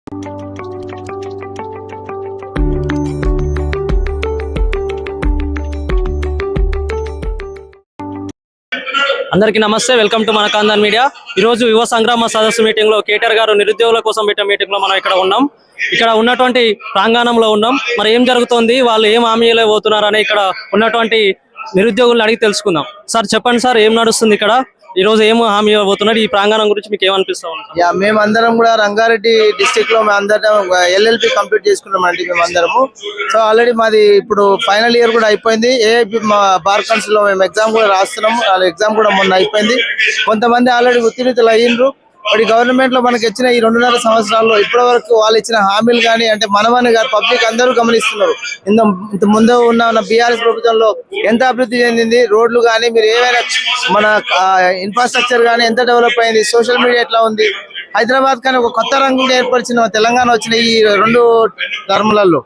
అందరికీ నమస్తే, welcome to మన కాందాన్ మీడియా. ఈ రోజు యువ సంగ్రామ సదస్సు మీటింగ్ లో కేటీఆర్ గారు నిరుద్యోగుల కోసం పెట్టిన మీటింగ్ లో మనం ఇక్కడ ఉన్నాం. ఇక్కడ ఉన్నటువంటి ప్రాంగణంలో ఉన్నాం. మరి ఏం జరుగుతోంది, వాళ్ళు ఏం హామీలు పోతున్నారు అని ఇక్కడ ఉన్నటువంటి నిరుద్యోగులను అడిగి తెలుసుకుందాం. సార్ చెప్పండి సార్, ఏం నడుస్తుంది ఇక్కడ ఈ రోజు, ఏం హామీ ఇవ్వబోతున్నారు? ఈ ప్రాంగణం గురించి మీకు ఏమనిపిస్తా ఉంది? మేమందరం కూడా రంగారెడ్డి డిస్ట్రిక్ట్ లో మేమందరం ఎల్ఎల్పి కంప్లీట్ చేసుకున్నామండి మేమందరము. సో ఆల్రెడీ మాది ఇప్పుడు ఫైనల్ ఇయర్ కూడా అయిపోయింది. ఏఐపి బార్ కౌన్సిల్ లో మేము ఎగ్జామ్ కూడా రాస్తున్నాము. ఎగ్జామ్ కూడా మొన్న అయిపోయింది. కొంతమంది ఆల్రెడీ ఉత్తీర్ణులు అయ్యిండ్రు. మరి గవర్నమెంట్ లో మనకి ఇచ్చిన ఈ 2.5 సంవత్సరాల్లో ఇప్పటి వరకు వాళ్ళు ఇచ్చిన హామీలు కానీ, అంటే మనమని గారు పబ్లిక్ అందరూ గమనిస్తున్నారు. ఇంత ముందు ఉన్న బీఆర్ఎస్ ప్రభుత్వంలో ఎంత అభివృద్ధి చెందింది, రోడ్లు కానీ, మీరు ఏమైనా మన ఇన్ఫ్రాస్ట్రక్చర్ కానీ ఎంత డెవలప్ అయింది, సోషల్ మీడియా ఎట్లా ఉంది. హైదరాబాద్ కానీ ఒక కొత్త రంగుని ఏర్పరిచిన తెలంగాణ వచ్చిన ఈ 2 టర్ములలో,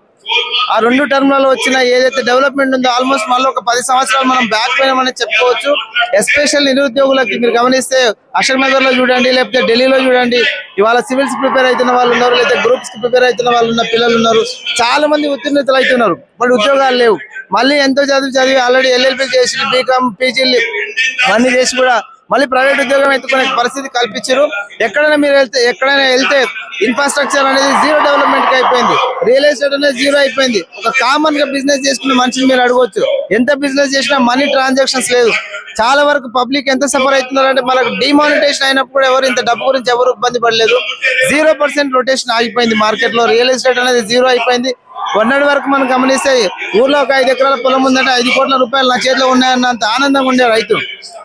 ఆ 2 టర్ములలో వచ్చిన ఏదైతే డెవలప్మెంట్ ఉందో ఆల్మోస్ట్ మళ్ళీ ఒక 10 సంవత్సరాలు మనం బ్యాక్ పోయినామని చెప్పుకోవచ్చు. ఎస్పెషల్ నిరుద్యోగులకి మీరు గమనిస్తే అశోక్ నగర్ లో చూడండి, లేకపోతే ఢిల్లీలో చూడండి, ఇవాళ సివిల్స్ ప్రిపేర్ అవుతున్న వాళ్ళు ఉన్నారు, లేదా గ్రూప్స్ కి ప్రిపేర్ అవుతున్న వాళ్ళు ఉన్న పిల్లలు ఉన్నారు. చాలా మంది ఉత్తీర్ణతలు అవుతున్నారు, బట్ ఉద్యోగాలు లేవు. మళ్ళీ ఎంతో చదివి ఆల్రెడీ ఎల్ఎల్బీ చేసి, బీకామ్, పీజీలు అన్ని చేసి కూడా మళ్ళీ ప్రైవేట్ ఉద్యోగం ఎత్తుకునే పరిస్థితి కల్పించారు. ఎక్కడైనా వెళ్తే ఇన్ఫ్రాస్ట్రక్చర్ అనేది జీరో డెవలప్మెంట్ కి అయిపోయింది. రియల్ ఎస్టేట్ అనేది జీరో అయిపోయింది. ఒక కామన్ గా బిజినెస్ చేసుకునే మనిషిని మీరు అడగవచ్చు, ఎంత బిజినెస్ చేసినా మనీ ట్రాన్సాక్షన్స్ లేదు. చాలా వరకు పబ్లిక్ ఎంత సఫర్ అవుతున్నారంటే, మనకు డిమానిటైజేషన్ అయినప్పుడు ఎవరు ఇంత డబ్బు గురించి ఎవరు ఇబ్బంది పడలేదు. 0% రొటేషన్ ఆగిపోయింది మార్కెట్ లో. రియల్ ఎస్టేట్ అనేది జీరో అయిపోయింది. మొన్నటి వరకు మనం గమనిస్తే ఊర్లో ఒక 5 ఎకరాల పొలం ఉందంటే 5 కోట్ల రూపాయలు నా చేతిలో ఉన్నాయన్నంత ఆనందంగా ఉండే రైతు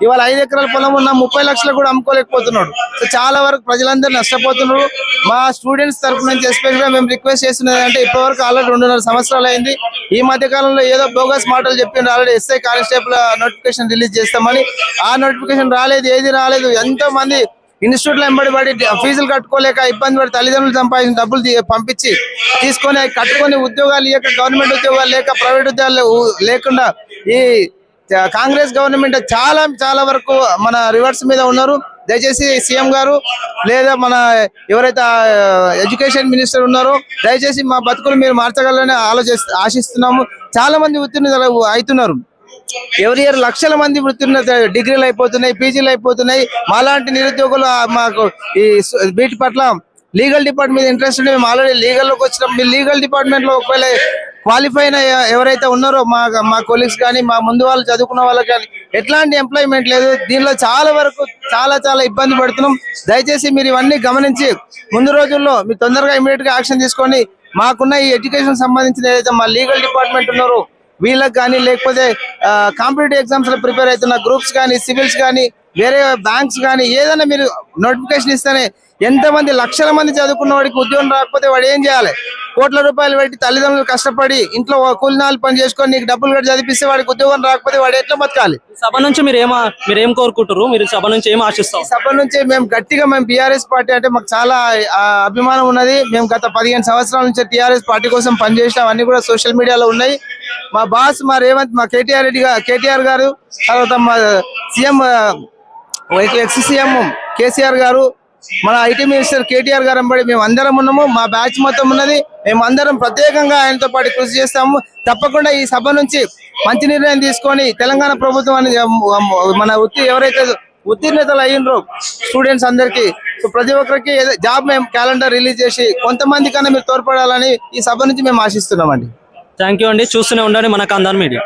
ఇవాళ 5 ఎకరాల పొలం ఉన్న 30 లక్షలు కూడా అమ్ముకోలేకపోతున్నాడు. సో చాలా వరకు ప్రజలందరూ నష్టపోతున్నారు. మా స్టూడెంట్స్ తరఫు నుంచి ఎస్పెషల్ గా మేము రిక్వెస్ట్ చేస్తున్నది అంటే, ఇప్పటివరకు ఆల్రెడీ 2.5 సంవత్సరాలు అయింది. ఈ మధ్య కాలంలో ఏదో బోగస్ మాటలు చెప్పిండ్రు. Already SI constable notification release చేస్తామని, ఆ నోటిఫికేషన్ రాలేదు, ఏది రాలేదు. ఎంతో మంది ఇన్స్టిట్యూట్ లో ఎంబడి ఫీజులు కట్టుకోలేక ఇబ్బంది పడి తల్లిదండ్రులు సంపాదించిన డబ్బులు పంపించి తీసుకొని కట్టుకొని ఉద్యోగాలు ఇవ్వక, గవర్నమెంట్ ఉద్యోగాలు లేక, ప్రైవేట్ ఉద్యోగాలు లేకుండా ఈ కాంగ్రెస్ గవర్నమెంట్ చాలా వరకు మన రివర్స్ మీద ఉన్నారు. దయచేసి సీఎం గారు లేదా మన ఎవరైతే ఎడ్యుకేషన్ మినిస్టర్ ఉన్నారో దయచేసి మా బతుకులు మీరు మార్చగలని ఆశిస్తున్నాము. చాలా మంది ఉత్తీర్ణులు అవుతున్నారు. ఎవరి ఇయర్ లక్షల మంది వృత్తిన్న డిగ్రీలు అయిపోతున్నాయి, పీజీలు అయిపోతున్నాయి. మాలాంటి నిరుద్యోగులు మాకు ఈ వీటి పట్ల లీగల్ డిపార్ట్మెంట్ మీద ఇంట్రెస్ట్ ఉంటే మేము ఆల్రెడీ లీగల్లోకి వచ్చినాం. మీ లీగల్ డిపార్ట్మెంట్ లో ఒకవేళ క్వాలిఫై అయిన ఎవరైతే ఉన్నారో మా కొలీగ్స్ కానీ, మా ముందు వాళ్ళు చదువుకున్న వాళ్ళకి కానీ ఎట్లాంటి ఎంప్లాయ్మెంట్ లేదు. దీనిలో చాలా వరకు చాలా ఇబ్బంది పడుతున్నాం. దయచేసి మీరు ఇవన్నీ గమనించి ముందు రోజుల్లో మీరు తొందరగా ఇమీడియట్ గా యాక్షన్ తీసుకొని మాకున్న ఈ ఎడ్యుకేషన్ సంబంధించిన ఏదైతే మా లీగల్ డిపార్ట్మెంట్ ఉన్నారో వీళ్ళకి కానీ, లేకపోతే కాంపిటేటివ్ ఎగ్జామ్స్ లో ప్రిపేర్ అవుతున్న గ్రూప్స్ కానీ, సివిల్స్ కానీ, వేరే బ్యాంక్స్ కానీ ఏదైనా మీరు నోటిఫికేషన్ ఇస్తేనే, ఎంతమంది లక్షల మంది చదువుకున్న వాడికి ఉద్యోగం రాకపోతే వాడు ఏం చేయాలి? కోట్ల రూపాయలు పెట్టి తల్లిదండ్రులు కష్టపడి ఇంట్లో కూలినాలు పని చేసుకొని నీకు డబ్బులు కట్టి చదివిస్తే వాడికి ఉద్యోగం రాకపోతే వాడు ఎట్లా బతకాలి? సభ నుంచి మీరేం కోరుకుంటారు? మీరు సభ నుంచి ఏం ఆశిస్తాం? సభ నుంచి మేము బీఆర్ఎస్ పార్టీ అంటే మాకు చాలా అభిమానం ఉన్నది. మేము గత 15 సంవత్సరాల నుంచి టీఆర్ఎస్ పార్టీ కోసం పనిచేసినాం. అన్ని కూడా సోషల్ మీడియాలో ఉన్నాయి. మా బాస్ మా రేవంత్, మా కేటీఆర్ గారు, తర్వాత మా సీఎం ఎక్స్ సీఎం కేసీఆర్ గారు, మన ఐటీ మినిస్టర్ కేటీఆర్ గారు అంబడి మేము అందరం ఉన్నాము. మా బ్యాచ్ మొత్తం ఉన్నది. మేము అందరం ప్రత్యేకంగా ఆయనతో పాటు కృషి చేస్తాము. తప్పకుండా ఈ సభ నుంచి మంచి నిర్ణయం తీసుకొని తెలంగాణ ప్రభుత్వం మన ఎవరైతే ఉత్తీర్ణతలు అయ్యిండ్రో స్టూడెంట్స్ అందరికి, ప్రతి ఒక్కరికి జాబ్ మేము క్యాలెండర్ రిలీజ్ చేసి కొంతమంది కన్నా మీరు తోడ్పడాలని ఈ సభ నుంచి మేము ఆశిస్తున్నామండి. థ్యాంక్ యూ అండి. చూస్తూనే ఉండండి మన కాందాన్ మీడియా.